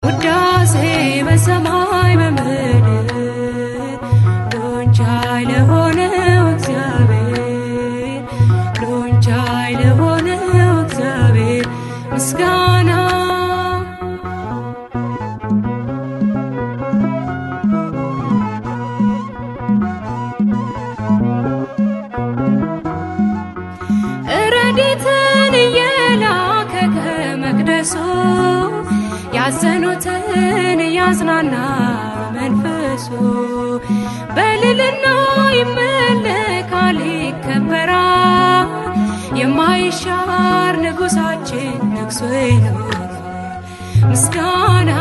ውዳሴ በሰማይ በምድር ሎንቻይ ለሆነው እግዚአብሔር ሎንቻይ ለሆነው እግዚአብሔር ምስጋና ረድኤትን እየላከ ከመቅደሱ ያዘኑትን ያጽናና መንፈሱ በልልና ይመለካል ይከበራል የማይሻር ንጉሳችን ነግሶ ይኖራል ምስጋና